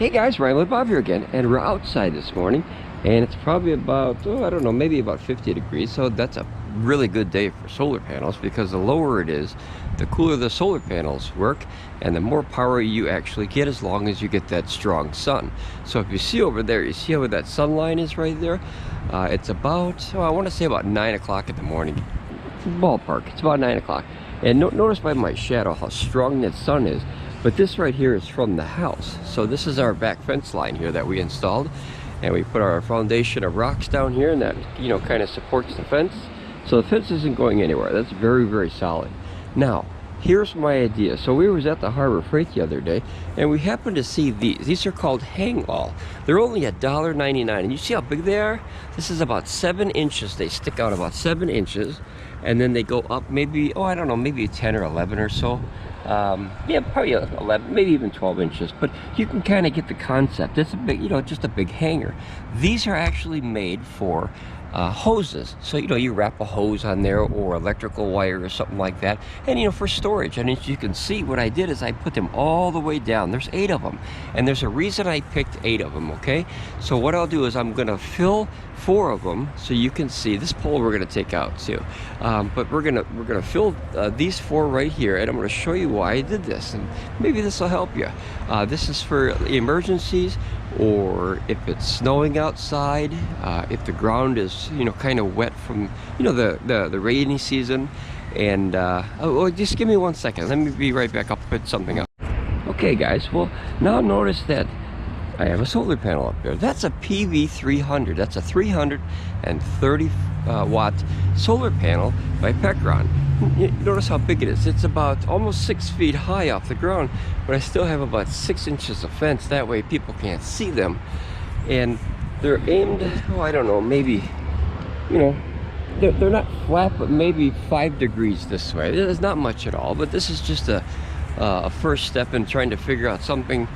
Hey guys, Ramblin Bob here again, and we're outside this morning, and it's probably about, I don't know, maybe about 50 degrees, so that's a really good day for solar panels, because the lower it is, the cooler the solar panels work, and the more power you actually get as long as you get that strong sun. So if you see over there, you see how that sun line is right there? It's about, I want to say about 9 o'clock in the morning, ballpark, it's about 9 o'clock. And notice by my shadow how strong that sun is. But this right here is from the house. So this is our back fence line here that we installed. And we put our foundation of rocks down here, and that, you know, kind of supports the fence. So the fence isn't going anywhere. That's very, very solid. Now, here's my idea. So we was at the Harbor Freight the other day, and we happened to see these. These are called hang all. They're only $1.99. And you see how big they are? This is about 7 inches. They stick out about 7 inches. And then they go up maybe, I don't know, maybe 10 or 11 or so. Yeah, probably 11, maybe even 12 inches, but you can kind of get the concept. It's a big, you know, just a big hanger. These are actually made for hoses. So, you know, you wrap a hose on there or electrical wire or something like that, and, you know, for storage. And as you can see, what I did is I put them all the way down. There's 8 of them, and there's a reason I picked 8 of them, okay? So what I'll do is I'm gonna fill 4 of them, so you can see this pole we're gonna take out too. But we're gonna fill these 4 right here, and I'm gonna show you why I did this, and maybe this will help you. This is for emergencies, or if it's snowing outside, if the ground is, you know, kind of wet from, you know, the rainy season. And just give me 1 second. Let me be right back. I'll put something up. Okay, guys. Well, now notice that I have a solar panel up there. That's a PV300. That's a 330 watt solar panel by Pecron. You notice how big it is. It's about almost 6 feet high off the ground, but I still have about 6 inches of fence. That way people can't see them. And they're aimed, I don't know, maybe, you know, they're not flat, but maybe 5 degrees this way. There's not much at all, but this is just a first step in trying to figure out something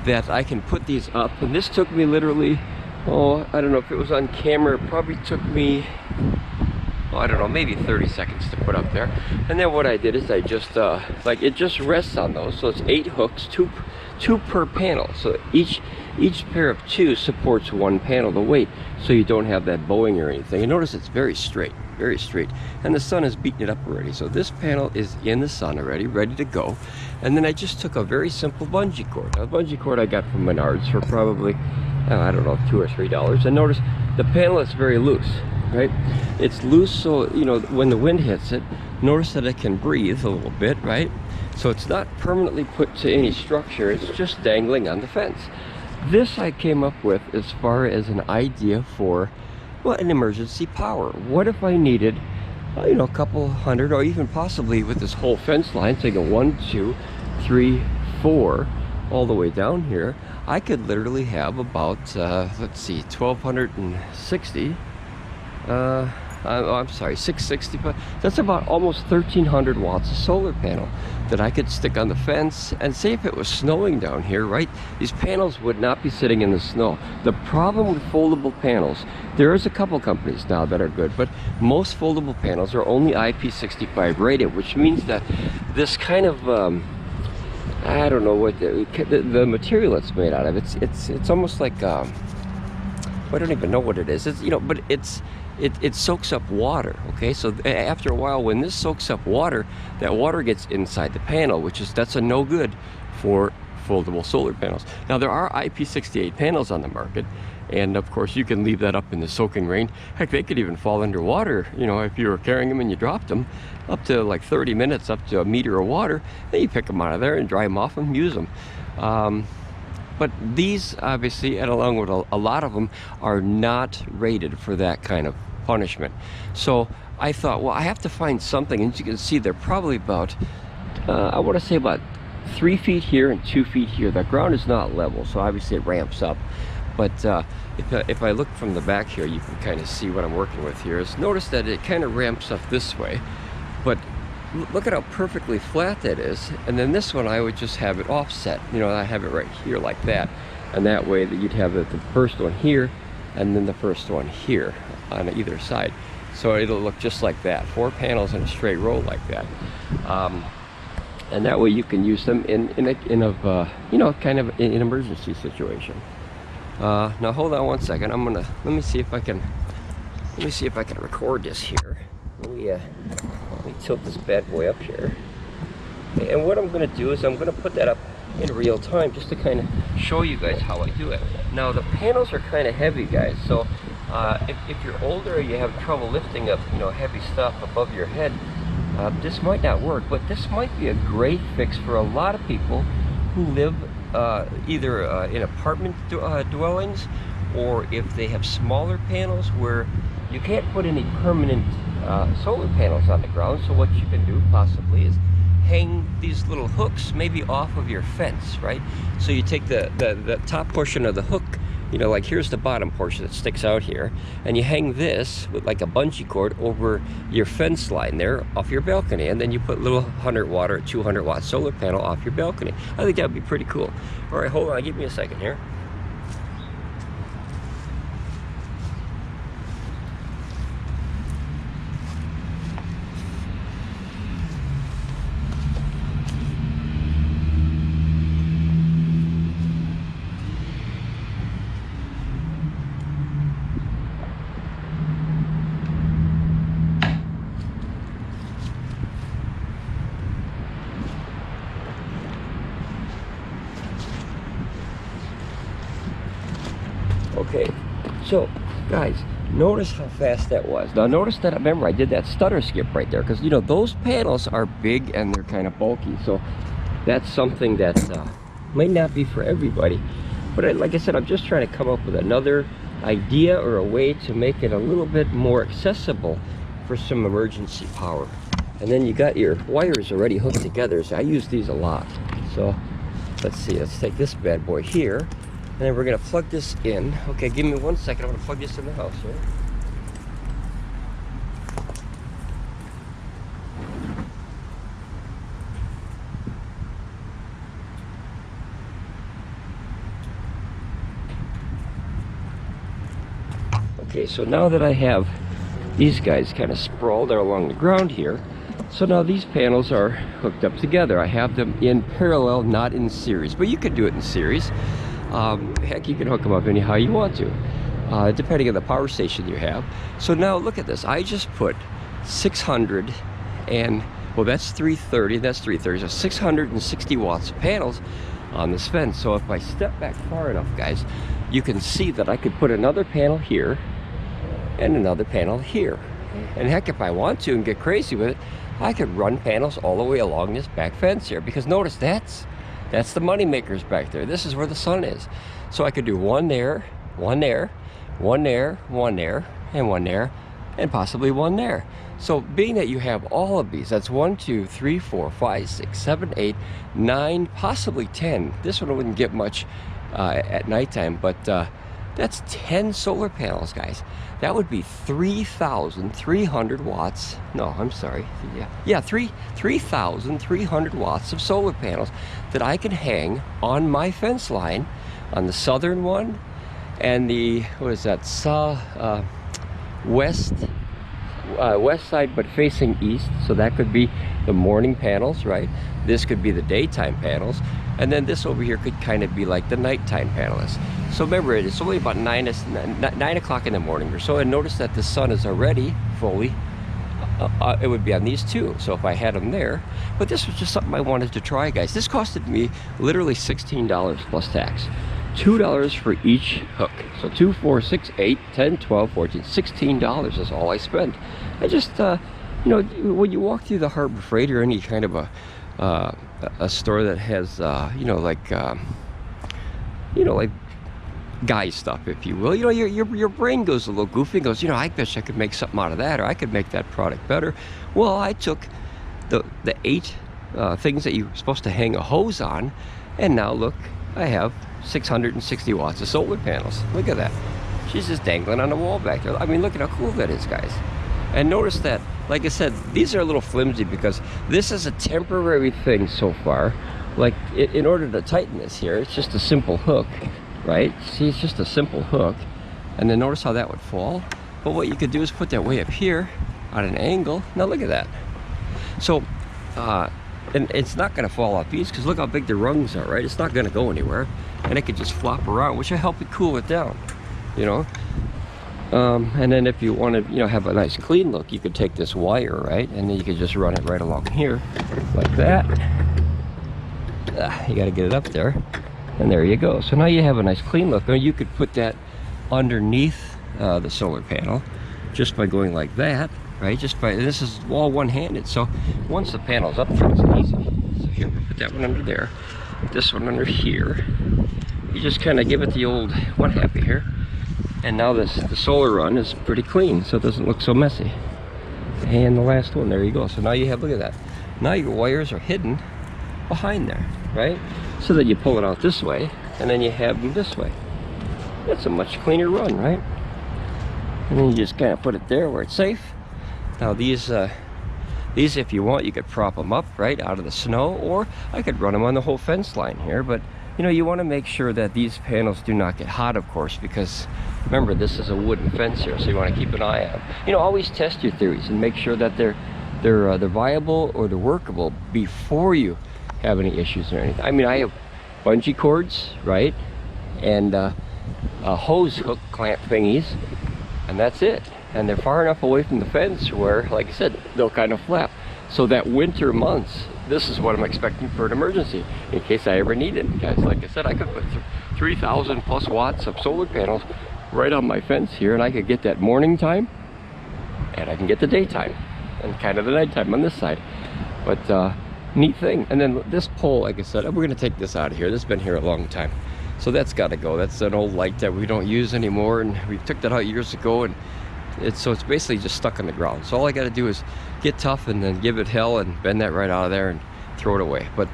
that I can put these up. And this took me literally, I don't know if it was on camera, it probably took me, I don't know, maybe 30 seconds to put up there. And then what I did is I just, like, it just rests on those. So it's 8 hooks, two per panel. So each pair of 2 supports 1 panel, the weight, so you don't have that bowing or anything. And notice it's very straight, very straight. And the sun has beaten it up already. So this panel is in the sun already, ready to go. And then I just took a very simple bungee cord. A bungee cord I got from Menards for probably, I don't know, $2 or $3. And notice the panel is very loose, right? It's loose, so, you know, when the wind hits it, notice that it can breathe a little bit, right? So it's not permanently put to any structure. It's just dangling on the fence. This I came up with as far as an idea for, well, an emergency power. What if I needed, you know, a couple hundred, or even possibly with this whole fence line, so you go 1, 2, 3, 4, all the way down here, I could literally have about, let's see, 1260, I'm sorry, 660, but that's about almost 1300 watts of solar panel that I could stick on the fence. And say if it was snowing down here, right, these panels would not be sitting in the snow. The problem with foldable panels, there is a couple companies now that are good, but most foldable panels are only IP65 rated, which means that this kind of, I don't know what the material it's made out of. It's almost like, I don't even know what it is. It's, you know, but it soaks up water, okay? So after a while, when this soaks up water, that water gets inside the panel, that's a no good for foldable solar panels. Now, there are IP68 panels on the market, and of course you can leave that up in the soaking rain. Heck, they could even fall underwater, you know, if you were carrying them and you dropped them, up to like 30 minutes, up to a meter of water, then you pick them out of there and dry them off and use them. But these, obviously, and along with a lot of them, are not rated for that kind of punishment. So I thought, well, I have to find something. And as you can see, they're probably about, I want to say about 3 feet here and 2 feet here. The ground is not level, so obviously it ramps up. But if I look from the back here, you can kind of see what I'm working with here. Is notice that it kind of ramps up this way. But look at how perfectly flat that is. And then this one, I would just have it offset. You know, I have it right here like that. And that way that you'd have the first one here, and then the first one here on either side. So it'll look just like that. 4 panels in a straight row like that. and that way you can use them in a you know, kind of an emergency situation. Now hold on one second. Let me see if I can record this here. Let me tilt this bad boy up here. And what I'm going to do is I'm going to put that up in real time just to kind of show you guys how I do it. Now the panels are kind of heavy, guys, so if you're older, you have trouble lifting up, you know, heavy stuff above your head, this might not work, but this might be a great fix for a lot of people who live either in apartment dwellings, or if they have smaller panels where you can't put any permanent solar panels on the ground. So what you can do possibly is hang these little hooks maybe off of your fence, right? So you take the top portion of the hook, you know, like here's the bottom portion that sticks out here, and you hang this with like a bungee cord over your fence line there off your balcony, and then you put little 100-watt or 200-watt solar panel off your balcony. I think that would be pretty cool. All right, hold on, give me a second here. Okay, so guys, notice how fast that was. Now notice that, remember I did that stutter skip right there, because you know those panels are big and they're kind of bulky, so that's something that might not be for everybody. But like I said, I'm just trying to come up with another idea or a way to make it a little bit more accessible for some emergency power. And then you got your wires already hooked together, so I use these a lot. So let's see, let's take this bad boy here, and then we're gonna plug this in. Okay, give me 1 second. I'm gonna plug this in the house here. Okay, so now that I have these guys kind of sprawled out along the ground here, so now these panels are hooked up together. I have them in parallel, not in series, but you could do it in series. Heck, you can hook them up anyhow you want to, depending on the power station you have. So now look at this. I just put 600 and, well, that's 330, that's 330, so 660 watts of panels on this fence. So if I step back far enough, guys, you can see that I could put another panel here and another panel here. And heck, if I want to and get crazy with it, I could run panels all the way along this back fence here, because notice that's the money makers back there. This is where the sun is. So I could do one there, one there, one there, one there, and one there, and possibly one there. So being that you have all of these, that's 1, 2, 3, 4, 5, 6, 7, 8, 9, possibly 10. This one wouldn't get much at nighttime, but that's 10 solar panels, guys. That would be 3,300 watts. No, I'm sorry. Yeah, 3,300 watts of solar panels that I can hang on my fence line, on the southern one, and the, what is that, west side, but facing east. So that could be the morning panels, right? This could be the daytime panels, and then this over here could kind of be like the nighttime panels. So remember, it's only about 9 o'clock in the morning or so, and notice that the sun is already fully, it would be on these two. So if I had them there, but this was just something I wanted to try, guys. This costed me literally $16 plus tax. $2 for each hook. So 2, 4, 6, 8, 10, 12, 14, $16 is all I spent. I just, you know, when you walk through the Harbor Freight or any kind of a store that has, you know, like guy stuff, if you will, you know, your brain goes a little goofy and goes, you know, I bet I could make something out of that, or I could make that product better. Well, I took the 8 things that you're supposed to hang a hose on, and now look, I have 660 watts of solar panels. Look at that. She's just dangling on the wall back there. I mean, look at how cool that is, guys. And notice that, like I said, these are a little flimsy because this is a temporary thing so far. Like, in order to tighten this here, it's just a simple hook, right? See, it's just a simple hook. And then notice how that would fall. But what you could do is put that way up here on an angle. Now look at that. So, and it's not going to fall off easy because look how big the rungs are, right? It's not going to go anywhere, and it could just flop around, which will help it cool it down, you know. And then if you want to, you know, have a nice clean look, you could take this wire, right, and then you could just run it right along here like that. You got to get it up there, and there you go. So now you have a nice clean look. Now you could put that underneath the solar panel just by going like that, right? Just by, this is all one-handed. So once the panel's up there, it's easy. So here, put that one under there, this one under here. You just kind of give it the old one happy here, and now the solar run is pretty clean, so it doesn't look so messy. And the last one, there you go. So now you have, look at that. Now your wires are hidden behind there, right? So that you pull it out this way, and then you have them this way. That's a much cleaner run, right? And then you just kind of put it there where it's safe. Now these, if you want, you could prop them up, right, out of the snow, or I could run them on the whole fence line here. But you know, you want to make sure that these panels do not get hot, of course, because remember, this is a wooden fence here, so you want to keep an eye on. You know, always test your theories and make sure that they're viable or they're workable before you have any issues or anything. I mean, I have bungee cords, right, and hose hook clamp thingies, and that's it. And they're far enough away from the fence where, like I said, they'll kind of flap. So that winter months, this is what I'm expecting for an emergency in case I ever need it, guys. Like I said, I could put 3,000 plus watts of solar panels right on my fence here, and I could get that morning time, and I can get the daytime, and kind of the nighttime on this side. But neat thing. And then this pole, like I said, we're gonna take this out of here. This has been here a long time, so that's got to go. That's an old light that we don't use anymore, and we took that out years ago, and it's basically just stuck on the ground. So all I got to do is get tough and then give it hell and bend that right out of there and throw it away. But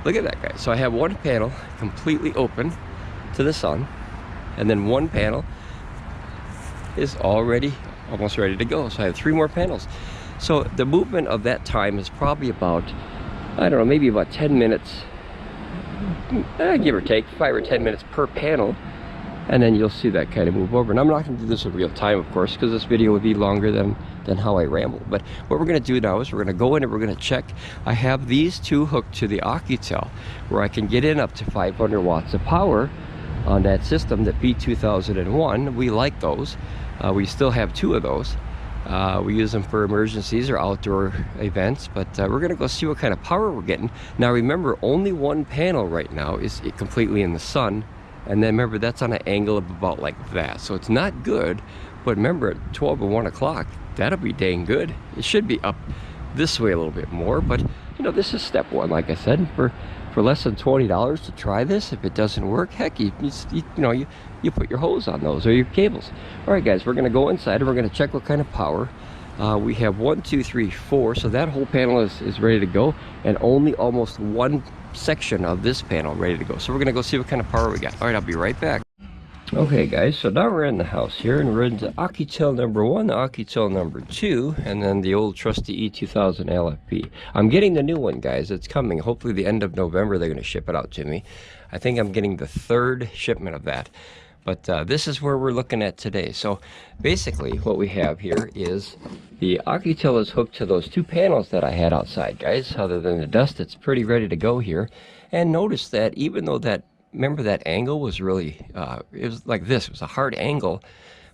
look at that, guys. So I have one panel completely open to the sun, and then one panel is already almost ready to go. So I have 3 more panels. So the movement of that time is probably about, I don't know, maybe about 10 minutes, give or take 5 or 10 minutes per panel. And then you'll see that kind of move over. And I'm not going to do this in real time, of course, because this video would be longer than how I ramble. But what we're going to do now is we're going to go in and we're going to check. I have these 2 hooked to the Oukitel, where I can get in up to 500 watts of power on that system, the P2001. We like those. We still have 2 of those. We use them for emergencies or outdoor events, but we're going to go see what kind of power we're getting. Now remember, only one panel right now is completely in the sun. And then remember, that's on an angle of about like that. So it's not good, but remember at 12 or 1 o'clock, that'll be dang good. It should be up this way a little bit more, but you know, this is step 1, like I said. For less than $20 to try this, if it doesn't work, heck, you put your hose on those or your cables. All right, guys, we're gonna go inside and we're gonna check what kind of power. We have 1, 2, 3, 4, so that whole panel is ready to go, and only almost one section of this panel ready to go. So we're gonna go see what kind of power we got. All right, I'll be right back. Okay, guys, so now we're in the house here, and we're in the Oukitel number 1, the Oukitel number 2, and then the old trusty E2000 LFP. I'm getting the new one, guys. It's coming. Hopefully the end of November they're gonna ship it out to me. I think I'm getting the 3rd shipment of that. But this is where we're looking at today. So basically what we have here is the Oukitel is hooked to those 2 panels that I had outside, guys. Other than the dust, it's pretty ready to go here. And notice that even though that, remember that angle was really, it was like this, it was a hard angle,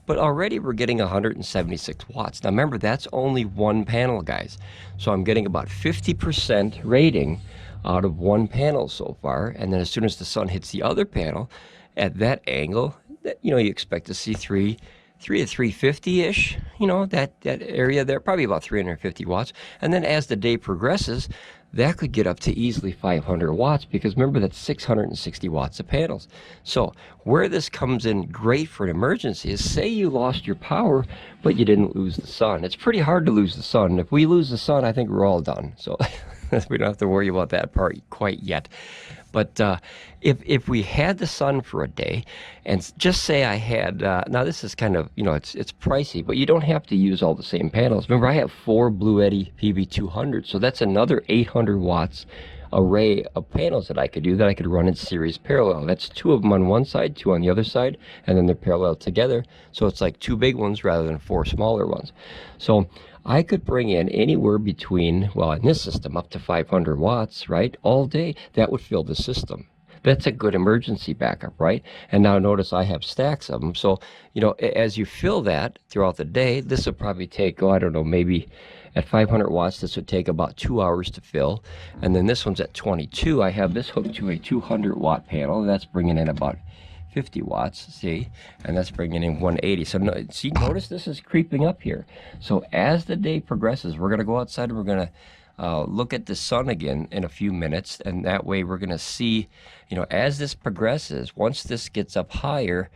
but already we're getting 176 watts. Now remember, that's only one panel, guys. So I'm getting about 50% rating out of one panel so far. And then as soon as the sun hits the other panel, at that angle, you know, you expect to see 3 to 350-ish, you know, that area there, probably about 350 watts. And then as the day progresses, that could get up to easily 500 watts, because remember, that's 660 watts of panels. So where this comes in great for an emergency is, say you lost your power, but you didn't lose the sun. It's pretty hard to lose the sun. If we lose the sun, I think we're all done. So we don't have to worry about that part quite yet. But if we had the sun for a day, and just say I had, now this is kind of, you know, it's pricey, but you don't have to use all the same panels. Remember, I have 4 Bluetti PV300, so that's another 800 watts array of panels that I could do that I could run in series parallel. That's 2 of them on one side, 2 on the other side, and then they're parallel together. So it's like 2 big ones rather than 4 smaller ones. So I could bring in anywhere between, well, in this system, up to 500 watts, right, all day. That would fill the system. That's a good emergency backup, right? And now notice I have stacks of them. So, you know, as you fill that throughout the day, this would probably take, oh, I don't know, maybe at 500 watts, this would take about 2 hours to fill. And then this one's at 22. I have this hooked to a 200 watt panel, and that's bringing in about 50 watts, see, and that's bringing in 180. So see, notice this is creeping up here. So as the day progresses, we're going to go outside and we're going to look at the sun again in a few minutes, and that way we're going to see, you know, as this progresses, once this gets up higher,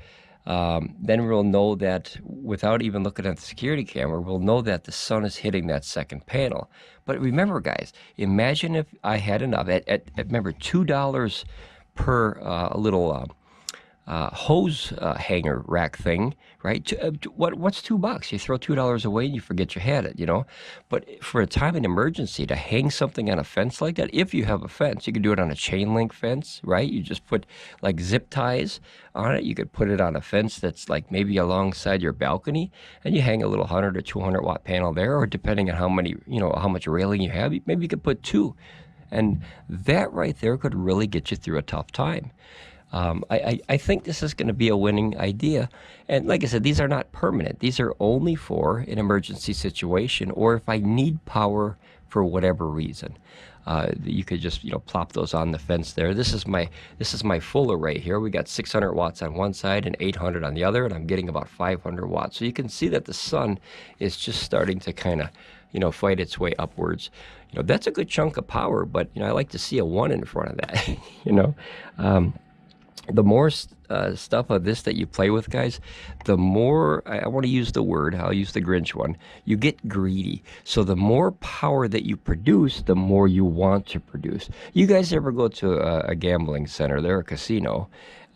then we'll know that without even looking at the security camera, we'll know that the sun is hitting that second panel. But remember, guys, imagine if I had enough at remember $2 per little hose hanger rack thing, right? What's $2? You throw $2 away and you forget you had it, you know. But for a time in emergency, to hang something on a fence like that, if you have a fence, you can do it on a chain link fence, right? You just put like zip ties on it. You could put it on a fence that's like maybe alongside your balcony, and you hang a little 100 or 200 watt panel there, or depending on how many, you know, how much railing you have, maybe you could put 2, and that right there could really get you through a tough time. I think this is going to be a winning idea. And like I said, these are not permanent. These are only for an emergency situation, or if I need power for whatever reason. You could just, you know, plop those on the fence there. This is my full array here. We got 600 watts on one side and 800 on the other, and I'm getting about 500 watts. So you can see that the sun is just starting to kind of, you know, fight its way upwards. You know, that's a good chunk of power, but, you know, I like to see a 1 in front of that, you know. The more stuff of this that you play with, guys, the more, I want to use the word, I'll use the Grinch one, you get greedy. So the more power that you produce, the more you want to produce. You guys ever go to a gambling center, there, a casino,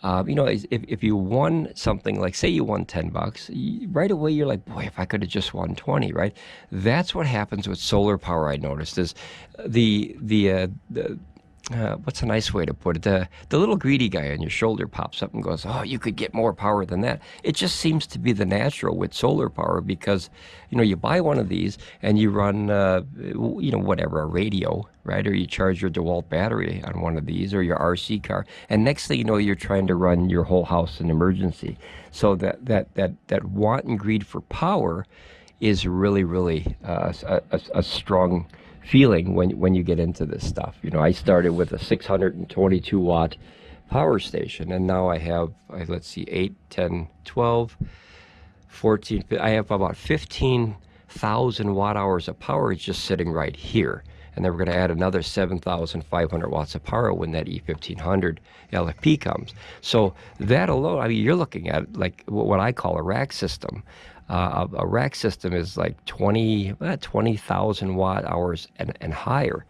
you know, if you won something, like say you won $10, right away you're like, boy, if I could have just won 20, right? That's what happens with solar power, I noticed, is what's a nice way to put it? The little greedy guy on your shoulder pops up and goes, oh, you could get more power than that. It just seems to be the natural with solar power, because, you know, you buy one of these and you run, you know, whatever, a radio, right? Or you charge your DeWalt battery on one of these, or your RC car. And next thing you know, you're trying to run your whole house in emergency. So that want and greed for power is really, really a strong feeling when you get into this stuff. You know, I started with a 622 watt power station, and now I have, let's see, 8, 10, 12, 14, I have about 15,000 watt hours of power just sitting right here. And then we're going to add another 7,500 watts of power when that E1500 LFP comes. So that alone, I mean, you're looking at like what I call a rack system. A rack system is like 20,000 watt hours and higher.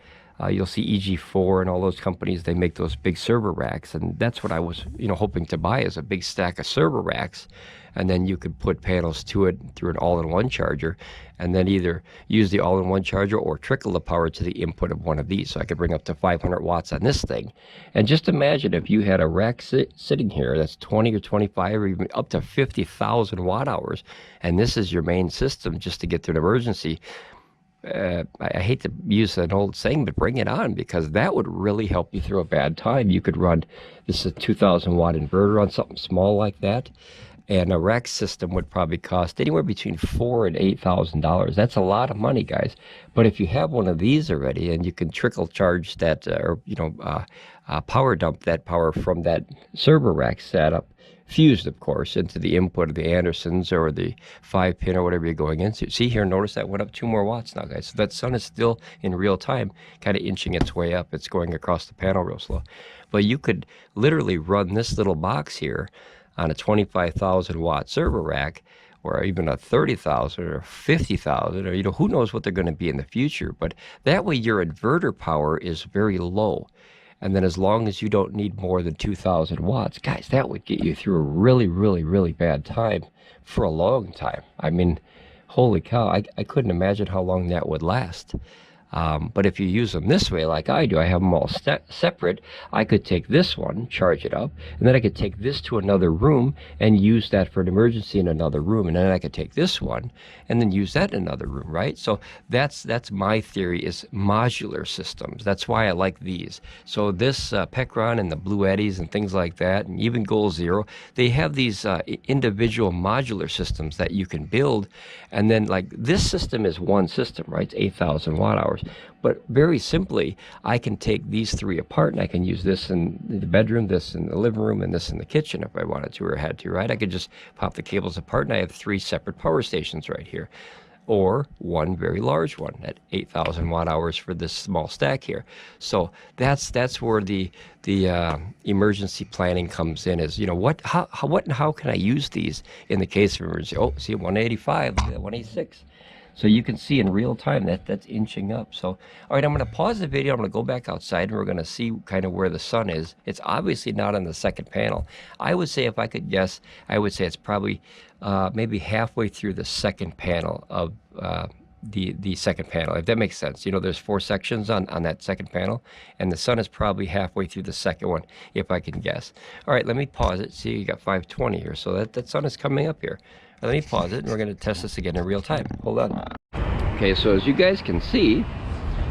You'll see EG4 and all those companies, they make those big server racks, and that's what I was, you know, hoping to buy, is a big stack of server racks, and then you could put panels to it through an all-in-one charger, and then either use the all-in-one charger or trickle the power to the input of one of these. So I could bring up to 500 watts on this thing. And just imagine if you had a rack sitting here that's 20 or 25 or even up to 50,000 watt hours, and this is your main system just to get through an emergency. I hate to use an old saying, but bring it on, because that would really help you through a bad time. You could run, this is a 2,000 watt inverter on something small like that, and a rack system would probably cost anywhere between $4,000 and $8,000. That's a lot of money, guys. But if you have one of these already, and you can trickle charge that, or you know, power dump that power from that server rack setup, fused, of course, into the input of the Andersons or the 5-pin or whatever you're going into. See here, notice that went up 2 more watts now, guys. So that sun is still in real time, kind of inching its way up. It's going across the panel real slow. But you could literally run this little box here on a 25,000 watt server rack, or even a 30,000 or 50,000, or, you know, who knows what they're going to be in the future. But that way your inverter power is very low. And then as long as you don't need more than 2,000 watts, guys, that would get you through a really, really, really bad time for a long time. I mean, holy cow, I couldn't imagine how long that would last. But if you use them this way, like I do, I have them all separate. I could take this one, charge it up, and then I could take this to another room and use that for an emergency in another room. And then I could take this one and then use that in another room, right? So that's my theory, is modular systems. That's why I like these. So this Pecron and the Bluettis and things like that, and even Goal Zero, they have these individual modular systems that you can build. And then like this system is one system, right? It's 8,000 watt hours. But very simply, I can take these three apart and I can use this in the bedroom, this in the living room, and this in the kitchen if I wanted to or had to, right? I could just pop the cables apart and I have 3 separate power stations right here. Or one very large one at 8,000 watt hours for this small stack here. So that's where the emergency planning comes in, is, you know, how can I use these in the case of emergency? Oh, see, 185, 186. So you can see in real time that's inching up. So, all right, I'm going to pause the video. I'm going to go back outside and we're going to see kind of where the sun is. It's obviously not on the second panel. I would say, if I could guess, I would say it's probably maybe halfway through the second panel of the second panel, if that makes sense. You know, there's 4 sections on that second panel, and the sun is probably halfway through the second one, if I can guess. All right, let me pause it. See, you got 520 here, so that sun is coming up here. Let me pause it, and we're going to test this again in real time. Hold on. Okay, so as you guys can see,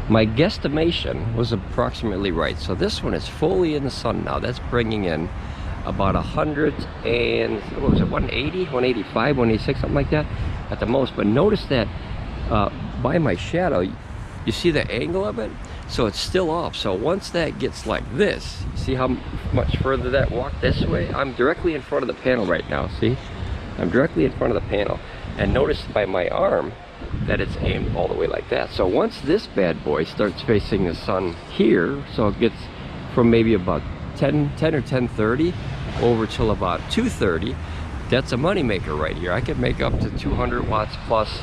my guesstimation was approximately right. So this one is fully in the sun now. That's bringing in about 100 and, what was it, 180, 185, 186, something like that at the most. But notice that by my shadow, you see the angle of it? So it's still off. So once that gets like this, you see how much further that walked this way? I'm directly in front of the panel right now, see? I'm directly in front of the panel, and notice by my arm that it's aimed all the way like that. So once this bad boy starts facing the sun here, so it gets from maybe about 10 or 10:30 over till about 2:30, that's a money maker right here. I could make up to 200 watts plus,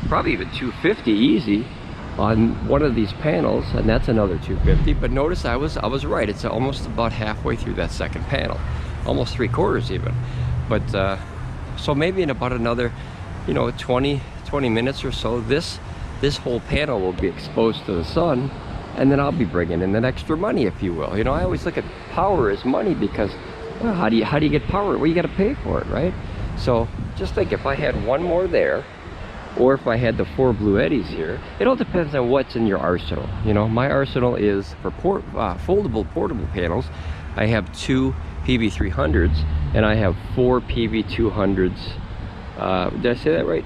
probably even 250 easy on one of these panels, and that's another 250. But notice I was right. It's almost about halfway through that second panel, almost 3/4 even. But so maybe in about another, you know, 20 minutes or so, this whole panel will be exposed to the sun, and then I'll be bringing in that extra money, if you will. You know, I always look at power as money, because, well, how do you get power? Well, you got to pay for it, right? So just think, if I had one more there, or if I had the 4 Bluettis here, it all depends on what's in your arsenal. You know, my arsenal is for foldable portable panels. I have 2 PV300s, and I have 4 PV200s. Did I say that right?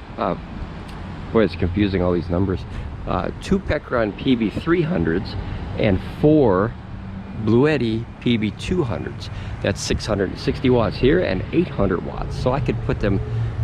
Boy, it's confusing, all these numbers. 2 Pecron PV300s and 4 Bluetti PV200s. That's 660 watts here and 800 watts. So I could put them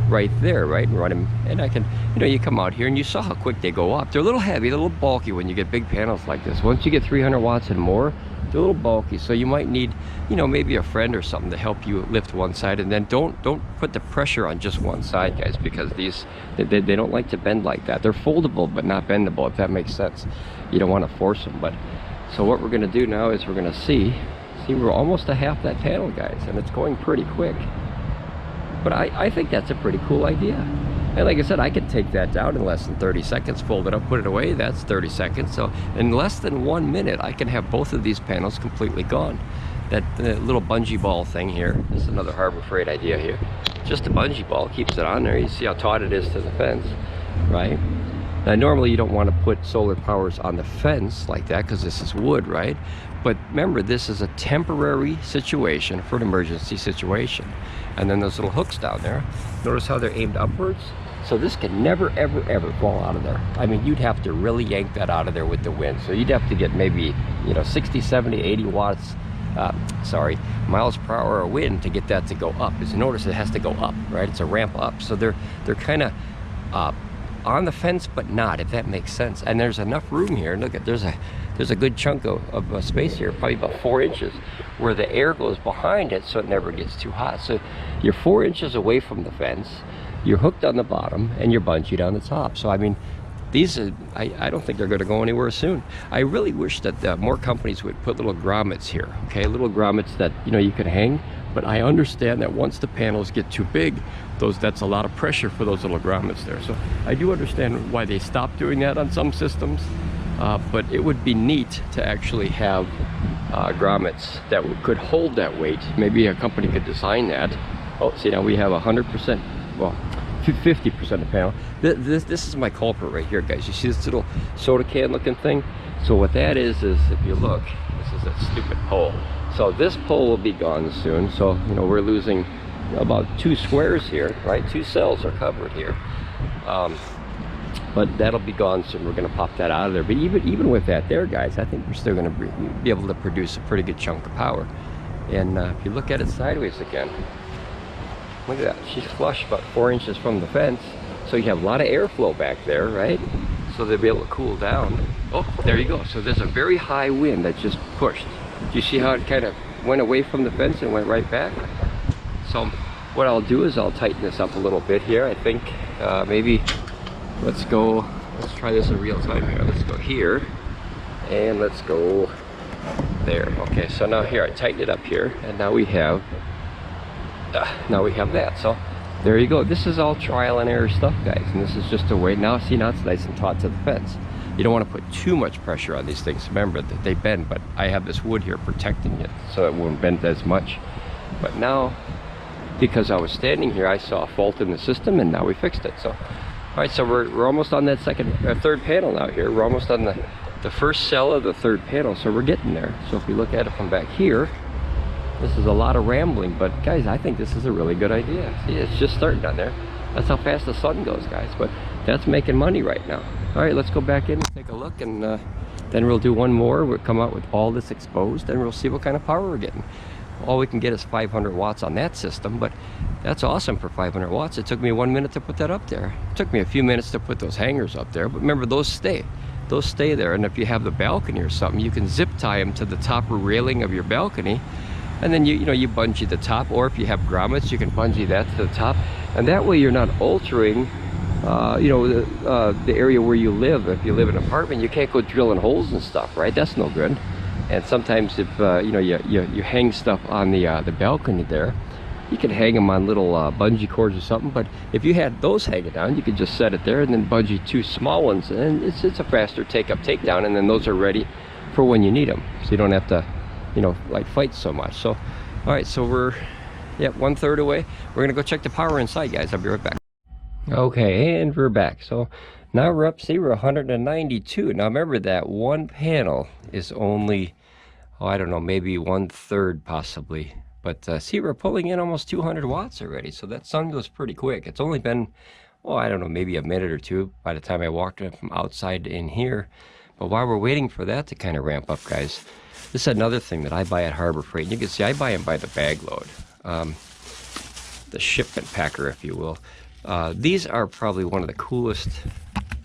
right there, right, and run them. And I can, you know, you come out here and you saw how quick they go up. They're a little heavy, they're a little bulky when you get big panels like this. Once you get 300 watts and more, they're a little bulky, so you might need, you know, maybe a friend or something to help you lift one side. And then don't put the pressure on just one side, guys, because these they don't like to bend like that. They're foldable but not bendable, if that makes sense. You don't want to force them. But so what we're going to do now is we're going to see we're almost to half that panel, guys, and it's going pretty quick. But I think that's a pretty cool idea. And like I said, I could take that down in less than 30 seconds, fold it up, put it away. That's 30 seconds. So in less than 1 minute, I can have both of these panels completely gone. That little bungee ball thing here, this is another Harbor Freight idea here. Just a bungee ball keeps it on there. You see how taut it is to the fence, right? Now normally you don't want to put solar powers on the fence like that, because this is wood, right? But remember, this is a temporary situation for an emergency situation. And then those little hooks down there, notice how they're aimed upwards? So this can never, ever, ever fall out of there. I mean, you'd have to really yank that out of there with the wind. So you'd have to get maybe, you know, 60, 70, 80 watts, miles per hour of wind to get that to go up. Because you notice it has to go up, right? It's a ramp up. So they're kind of on the fence, but not, if that makes sense. And there's enough room here. Look at, there's a good chunk of space here, probably about 4 inches, where the air goes behind it, so it never gets too hot. So you're 4 inches away from the fence, you're hooked on the bottom, and you're bungeed on the top. So I mean, these are, I don't think they're going to go anywhere soon. I really wish that more companies would put little grommets here, okay, little grommets that, you know, you could hang. But I understand that once the panels get too big, that's a lot of pressure for those little grommets there. So I do understand why they stopped doing that on some systems. but it would be neat to actually have grommets that could hold that weight. Maybe a company could design that. Oh, see, now we have 100%, well, 50% of the panel. This is my culprit right here, guys. You see this little soda can looking thing? So what that is if you look, this is a stupid pole. So this pole will be gone soon. So, you know, we're losing about 2 squares here, right? 2 cells are covered here. But that'll be gone soon. We're going to pop that out of there. But even with that there, guys, I think we're still going to be able to produce a pretty good chunk of power. And if you look at it sideways again, look at that. She's flush about 4 inches from the fence. So you have a lot of airflow back there, right? So they'll be able to cool down. Oh, there you go. So there's a very high wind that just pushed. Do you see how it kind of went away from the fence and went right back? So what I'll do is I'll tighten this up a little bit here. I think maybe let's try this in real time here. Let's go here and let's go there. Okay, so now here I tighten it up here, and now we have that. So there you go. This is all trial and error stuff, guys, and this is just a way. Now see, now it's nice and taut to the fence. You don't want to put too much pressure on these things. Remember that they bend, but I have this wood here protecting it so it won't bend as much. But now, because I was standing here, I saw a fault in the system, and now we fixed it. So all right, so we're almost on that third panel now here. We're almost on the first cell of the third panel, so we're getting there. So if we look at it from back here, this is a lot of rambling, but guys, I think this is a really good idea. See, it's just starting on there. That's how fast the sun goes, guys, but that's making money right now. All right, let's go back in and take a look, and then we'll do one more. We'll come out with all this exposed, and we'll see what kind of power we're getting. All we can get is 500 watts on that system, but that's awesome for 500 watts. It took me 1 minute to put that up there. It took me a few minutes to put those hangers up there, but remember, those stay there. And if you have the balcony or something, you can zip tie them to the top railing of your balcony, and then you bungee the top. Or if you have grommets, you can bungee that to the top, and that way you're not altering the area where you live. If you live in an apartment, you can't go drilling holes and stuff, right? That's no good. And sometimes if you hang stuff on the balcony there, you can hang them on little bungee cords or something. But if you had those hanging down, you could just set it there and then bungee 2 small ones, and it's a faster takedown, and then those are ready for when you need them, so you don't have to like fight so much. So all right, so we're 1/3 away. We're gonna go check the power inside, guys. I'll be right back. Okay, and we're back. So now we're up, see, we're 192. Now remember that one panel is only, oh, I don't know, maybe 1/3 possibly. But see, we're pulling in almost 200 watts already. So that sun goes pretty quick. It's only been, oh, I don't know, maybe a minute or two by the time I walked in from outside to in here. But while we're waiting for that to kind of ramp up, guys, this is another thing that I buy at Harbor Freight. And you can see I buy them by the bag load. The shipment packer, if you will. These are probably one of the coolest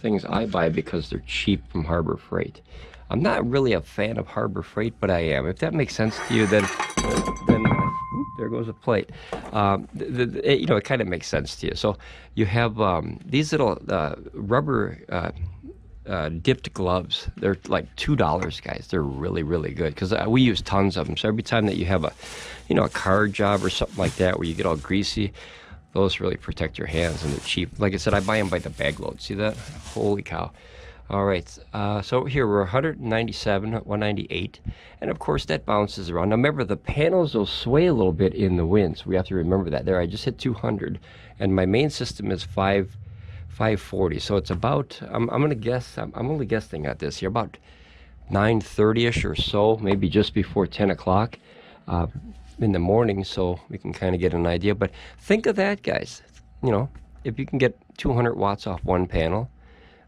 things I buy because they're cheap from Harbor Freight. I'm not really a fan of Harbor Freight, but I am. If that makes sense to you, then oop, there goes a plate. It kind of makes sense to you. So you have these little rubber dipped gloves. They're like $2, guys. They're really, really good because we use tons of them. So every time that you have a car job or something like that where you get all greasy, those really protect your hands, and they're cheap. Like I said, I buy them by the bag load. See that? Holy cow. All right, so here we're 197, 198, and of course that bounces around. Now remember, the panels will sway a little bit in the wind, so we have to remember that. There, I just hit 200, and my main system is 540, so it's about, I'm gonna guess, I'm only guessing at this here, about 9:30ish or so, maybe just before 10 o'clock in the morning, so we can kind of get an idea. But think of that, guys. If you can get 200 watts off one panel,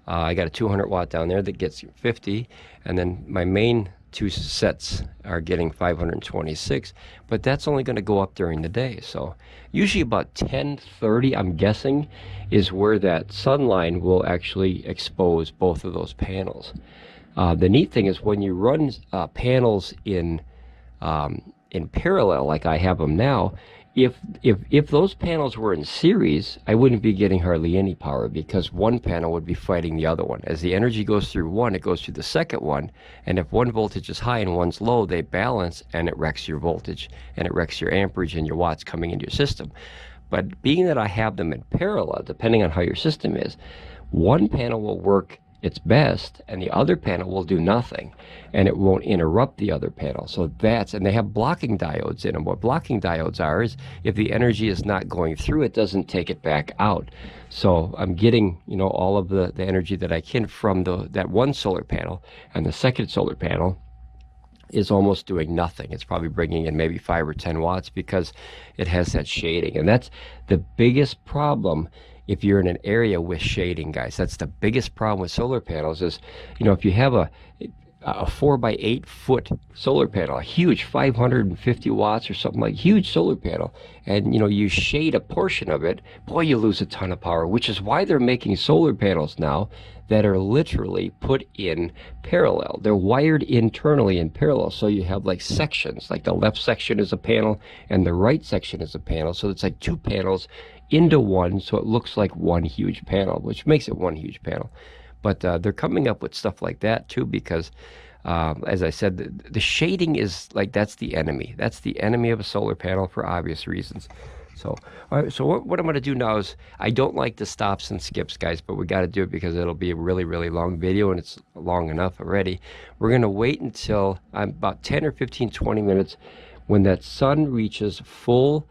I got a 200 watt down there that gets 50, and then my main 2 sets are getting 526, but that's only going to go up during the day. So usually about 10:30, I'm guessing, is where that sun line will actually expose both of those panels. The neat thing is when you run panels in parallel, like I have them now, if those panels were in series, I wouldn't be getting hardly any power because one panel would be fighting the other one. As the energy goes through one, it goes through the second one, and if one voltage is high and one's low, they balance, and it wrecks your voltage, and it wrecks your amperage and your watts coming into your system. But being that I have them in parallel, depending on how your system is, one panel will work its best, and the other panel will do nothing, and it won't interrupt the other panel. So and they have blocking diodes in them. What blocking diodes are is if the energy is not going through, it doesn't take it back out. So I'm getting, you know, all of the energy that I can from that one solar panel, and the second solar panel is almost doing nothing. It's probably bringing in maybe 5 or 10 watts because it has that shading. And that's the biggest problem if you're in an area with shading, guys. That's the biggest problem with solar panels is, you know, if you have a 4 by 8 foot solar panel, a huge 550 watts or something, like huge solar panel, and you know, you shade a portion of it, boy, you lose a ton of power, which is why they're making solar panels now that are literally put in parallel. They're wired internally in parallel, so you have like sections, like the left section is a panel and the right section is a panel, so it's like 2 panels into one, so it looks like one huge panel, which makes it one huge panel. But they're coming up with stuff like that too, because as I said, the shading is like, that's the enemy. That's the enemy of a solar panel for obvious reasons. So, all right, so what I'm going to do now is, I don't like the stops and skips, guys, but we got to do it because it'll be a really, really long video, and it's long enough already. We're going to wait until about 10 or 15, 20 minutes when that sun reaches full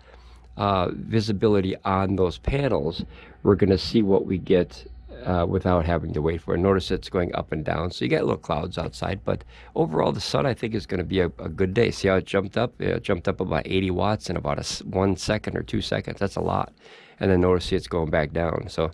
visibility on those panels. We're going to see what we get without having to wait for it. Notice it's going up and down, so you get little clouds outside, but overall the sun, I think, is going to be a good day. See how it jumped up? It jumped up about 80 watts in about 1 second or 2 seconds. That's a lot. And then notice, see, it's going back down. So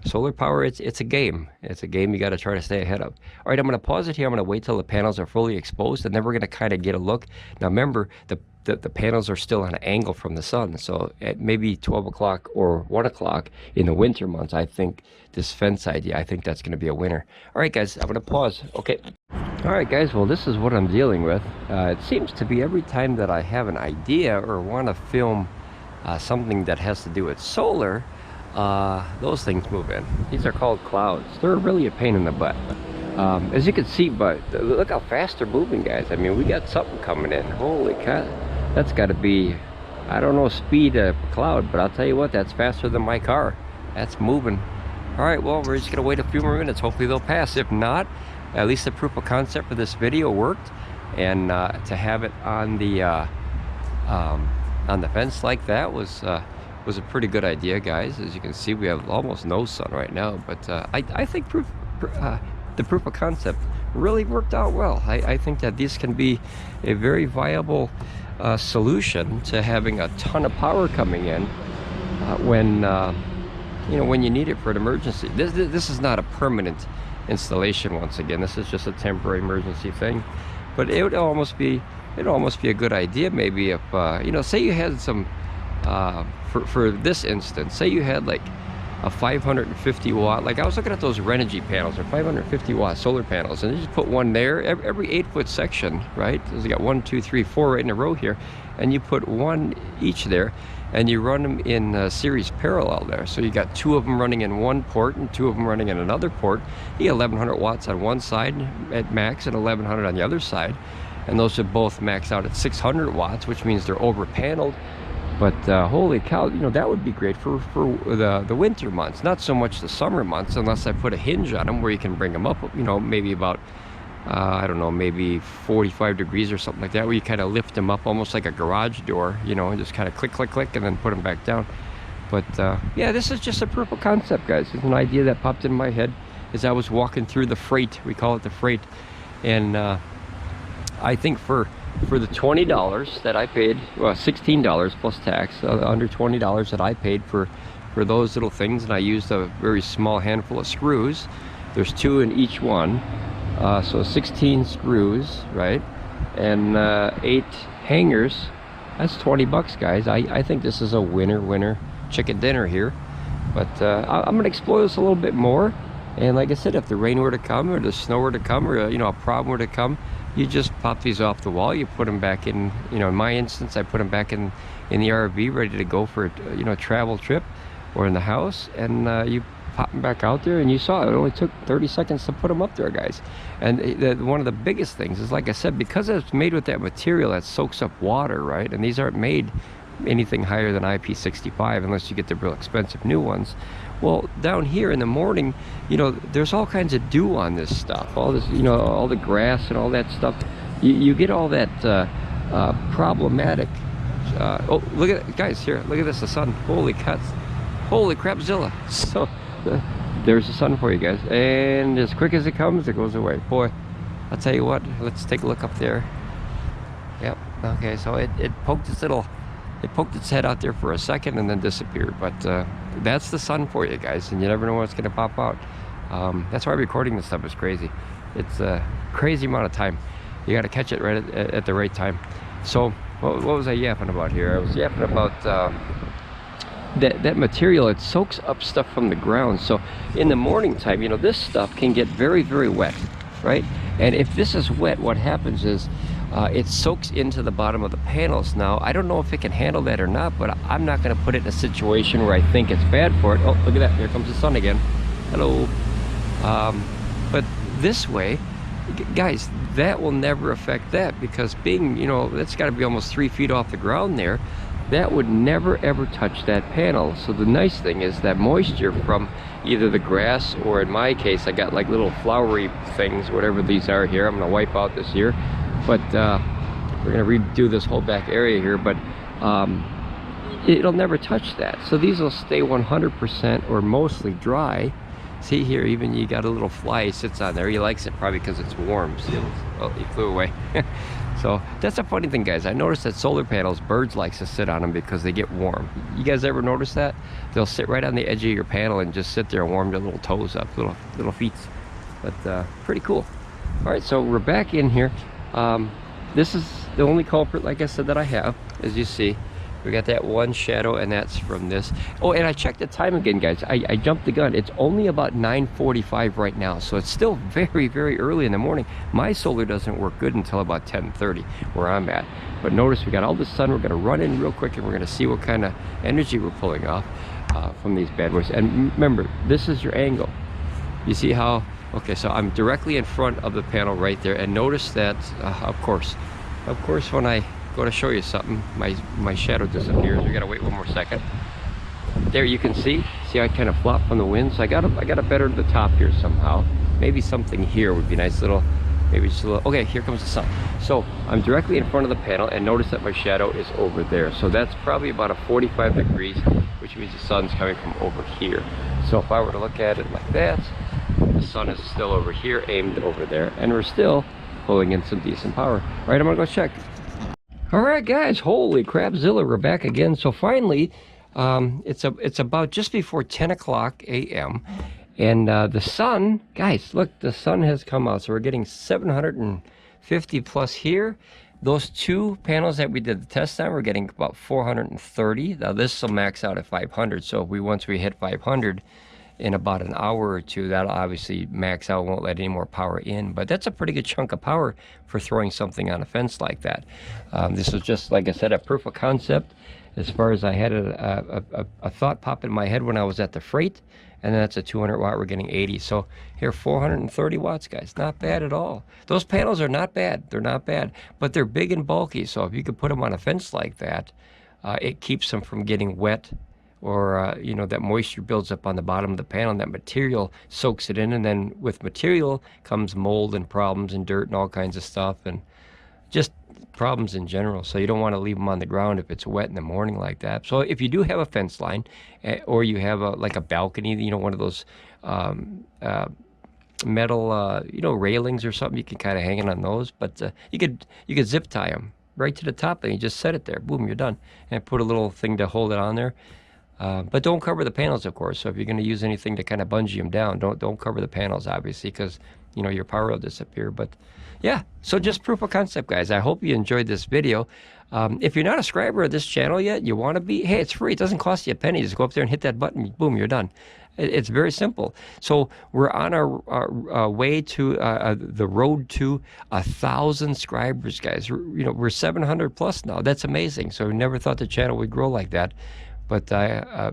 solar power, it's a game. It's a game you got to try to stay ahead of. All right, I'm going to pause it here. I'm going to wait till the panels are fully exposed, and then we're going to kind of get a look. Now remember, the panels are still on an angle from the sun, so at maybe 12 o'clock or 1 o'clock in the winter months, I think this fence idea, I think that's going to be a winner. All right, guys, I'm going to pause. Okay. All right, guys, well, this is what I'm dealing with. It seems to be every time that I have an idea or want to film something that has to do with solar, those things move in. These are called clouds. They're really a pain in the butt. As you can see, but look how fast they're moving, guys. I mean, we got something coming in. Holy cow. That's got to be, I don't know, speed of cloud, but I'll tell you what, that's faster than my car. That's moving. All right, well, we're just going to wait a few more minutes. Hopefully they'll pass. If not, at least the proof of concept for this video worked. And to have it on the fence like that was a pretty good idea, guys. As you can see, we have almost no sun right now, but I think the proof of concept really worked out well. I think that this can be a very viable solution to having a ton of power coming in when you know, when you need it for an emergency. This is not a permanent installation. Once again, this is just a temporary emergency thing, but it would almost be a good idea maybe if you know, say you had some for this instance, say you had like a 550 watt, like I was looking at those Renogy panels, or 550 watt solar panels, and you just put one there every 8-foot section, right? So you got 1, 2, 3, 4 right in a row here, and you put one each there, and you run them in series parallel there. So you got 2 of them running in one port and 2 of them running in another port. You get 1100 watts on one side at max and 1100 on the other side, and those should both max out at 600 watts, which means they're over paneled. But holy cow, you know, that would be great for the winter months, not so much the summer months, unless I put a hinge on them where you can bring them up, you know, maybe about I don't know, maybe 45 degrees or something like that, where you kind of lift them up almost like a garage door, you know, and just kind of click, click, click, and then put them back down. But yeah, this is just a proof of concept, guys. It's an idea that popped in my head as I was walking through the freight. We call it the freight. And I think for the $20 that I paid, well, $16 plus tax, under $20 that I paid for those little things, and I used a very small handful of screws. There's 2 in each one, so 16 screws, right? And 8 hangers. That's 20 bucks, guys. I think this is a winner chicken dinner here. But I'm gonna explore this a little bit more. And like I said, if the rain were to come, or the snow were to come, or you know, a problem were to come, you just pop these off the wall, you put them back in, you know, in my instance, I put them back in the RV, ready to go for a, you know, travel trip, or in the house, and you pop them back out there, and you saw it only took 30 seconds to put them up there, guys. And one of the biggest things is, like I said, because it's made with that material that soaks up water, right? And these aren't made anything higher than IP65 unless you get the real expensive new ones. Well, down here in the morning, you know, there's all kinds of dew on this stuff, all this, you know, all the grass and all that stuff. You get all that problematic. Oh, look at it, guys, here, look at this, the sun. Holy cuts, holy crapzilla. So there's the sun for you guys, and as quick as it comes, it goes away. Boy, I'll tell you what, let's take a look up there. Yep, okay, so it poked its head out there for a second and then disappeared. But that's the sun for you guys, and you never know what's gonna pop out. That's why recording this stuff is crazy. It's a crazy amount of time. You gotta catch it right at the right time. So what was I yapping about here? I was yapping about that material. It soaks up stuff from the ground. So in the morning time, you know, this stuff can get very, very wet, right? And if this is wet, what happens is it soaks into the bottom of the panels. Now, I don't know if it can handle that or not, but I'm not going to put it in a situation where I think it's bad for it. Oh, look at that. Here comes the sun again. Hello. But this way, guys, that will never affect that, because being, you know, that's got to be almost 3 feet off the ground there. That would never ever touch that panel. So the nice thing is that moisture from either the grass, or in my case, I got like little flowery things, whatever these are here. I'm going to wipe out this here. But we're going to redo this whole back area here, but it'll never touch that. So these will stay 100% or mostly dry. See here, even you got a little fly, he sits on there. He likes it probably because it's warm. See, oh, he flew away. So that's a funny thing, guys. I noticed that solar panels, birds like to sit on them because they get warm. You guys ever notice that? They'll sit right on the edge of your panel and just sit there and warm their little toes up, little feet. But pretty cool. All right, so we're back in here. This is the only culprit, like I said, that I have. As you see, we got that one shadow, and that's from this. Oh, and I checked the time again, guys. I jumped the gun. It's only about 9:45 right now, so it's still very, very early in the morning. My solar doesn't work good until about 10:30 where I'm at. But notice we got all the sun. We're going to run in real quick, and we're going to see what kind of energy we're pulling off from these bad boys. And remember, this is your angle. You see how? Okay, so I'm directly in front of the panel right there, and notice that, of course, when I go to show you something, my shadow disappears. We gotta wait one more second. There, you can see how I kind of flop from the wind. So I gotta better the top here somehow. Maybe something here would be nice, little, maybe just a little. Okay, here comes the sun. So I'm directly in front of the panel, and notice that my shadow is over there. So that's probably about a 45 degrees, which means the sun's coming from over here. So if I were to look at it like that, the sun is still over here, aimed over there, and we're still pulling in some decent power. All right, I'm gonna go check. All right, guys, holy crapzilla, we're back again. So finally, it's about just before 10 o'clock a.m. and the sun, guys, look, the sun has come out. So we're getting 750 plus here. Those two panels that we did the test on, we're getting about 430. Now this will max out at 500. So once we hit 500 in about an hour or two, that'll obviously max out, won't let any more power in. But that's a pretty good chunk of power for throwing something on a fence like that. This was just, like I said, a proof of concept. As far as I had a thought pop in my head when I was at the freight, and that's a 200 watt, we're getting 80. So here, 430 watts, guys, not bad at all. Those panels are not bad, they're not bad, but they're big and bulky. So if you could put them on a fence like that, it keeps them from getting wet, or you know, that moisture builds up on the bottom of the panel, and that material soaks it in, and then with material comes mold and problems and dirt and all kinds of stuff, and just problems in general. So you don't want to leave them on the ground if it's wet in the morning like that. So if you do have a fence line, or you have like a balcony, you know, one of those metal you know, railings or something, you can kind of hang it on those. But you could zip tie them right to the top, and you just set it there, boom, you're done, and put a little thing to hold it on there. But don't cover the panels, of course. So if you're going to use anything to kind of bungee them down, don't cover the panels, obviously, because, you know, your power will disappear. But yeah, so just proof of concept, guys. I hope you enjoyed this video. If you're not a subscriber of this channel yet, you want to be, hey, it's free. It doesn't cost you a penny. Just go up there and hit that button. Boom, you're done. It's very simple. So we're on our way to the road to 1,000 subscribers, guys. You know, we're 700 plus now. That's amazing. So we never thought the channel would grow like that. But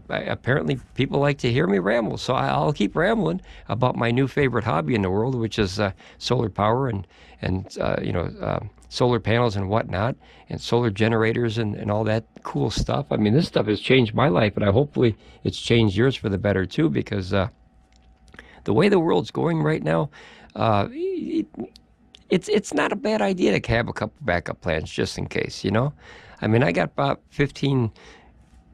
apparently people like to hear me ramble, so I'll keep rambling about my new favorite hobby in the world, which is solar power and you know, solar panels and whatnot, and solar generators and all that cool stuff. I mean, this stuff has changed my life, and hopefully it's changed yours for the better too, because the way the world's going right now, it's not a bad idea to have a couple backup plans just in case, you know. I mean, I got about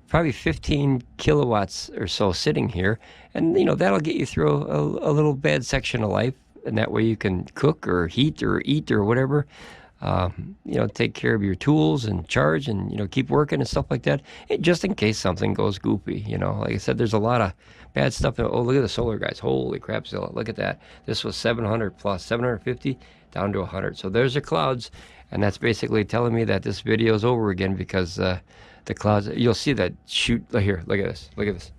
probably 15 kilowatts or so sitting here, and you know, that'll get you through a little bad section of life, and that way you can cook or heat or eat or whatever. You know, take care of your tools and charge and, you know, keep working and stuff like that, just in case something goes goopy. You know, like I said, there's a lot of bad stuff. Oh, look at the solar, guys. Holy crap, Zilla. Look at that. This was 700 plus, 750 down to 100. So there's the clouds, and that's basically telling me that this video is over again, because the clouds, you'll see that shoot here. Look at this. Look at this.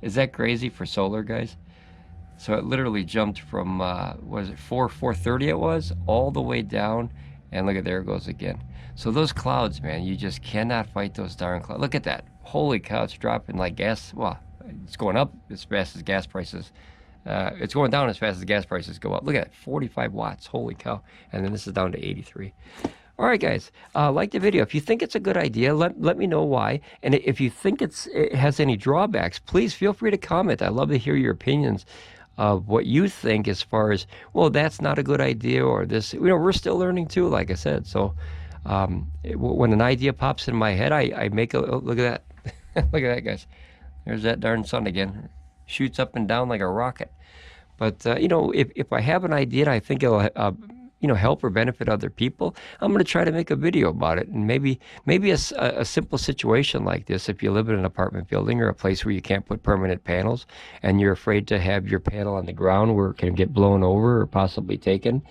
Is that crazy for solar, guys? So it literally jumped from, was it 430 it was, all the way down, and look at, there it goes again. So those clouds, man, you just cannot fight those darn clouds. Look at that. Holy cow, it's dropping like gas. Well, it's going up as fast as gas prices. It's going down as fast as gas prices go up. Look at that, 45 watts, holy cow. And then this is down to 83. All right, guys, like the video. If you think it's a good idea, let me know why. And if you think it has any drawbacks, please feel free to comment. I love to hear your opinions of what you think as far as, well, that's not a good idea, or this. You know, we're still learning too, like I said. So when an idea pops in my head, I make a, oh, look at that. Look at that, guys. There's that darn sun again. Shoots up and down like a rocket. But, you know, if I have an idea and I think it'll you know, help or benefit other people, I'm going to try to make a video about it. And maybe a simple situation like this, if you live in an apartment building or a place where you can't put permanent panels, and you're afraid to have your panel on the ground where it can get blown over or possibly taken,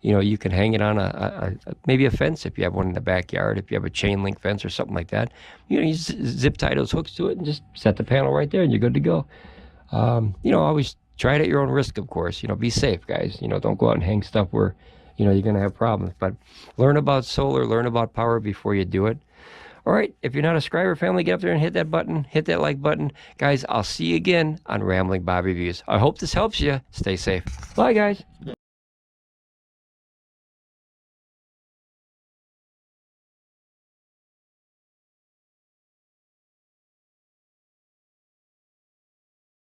you know, you can hang it on maybe a fence if you have one in the backyard. If you have a chain link fence or something like that, you know, you zip tie those hooks to it and just set the panel right there, and you're good to go. You know, always try it at your own risk, of course. You know, be safe, guys. You know, don't go out and hang stuff where, you know, you're going to have problems. But learn about solar, learn about power before you do it. All right, if you're not a subscriber, family, get up there and hit that button, hit that like button. Guys, I'll see you again on Ramblin Bob Reviews. I hope this helps you. Stay safe. Bye, guys.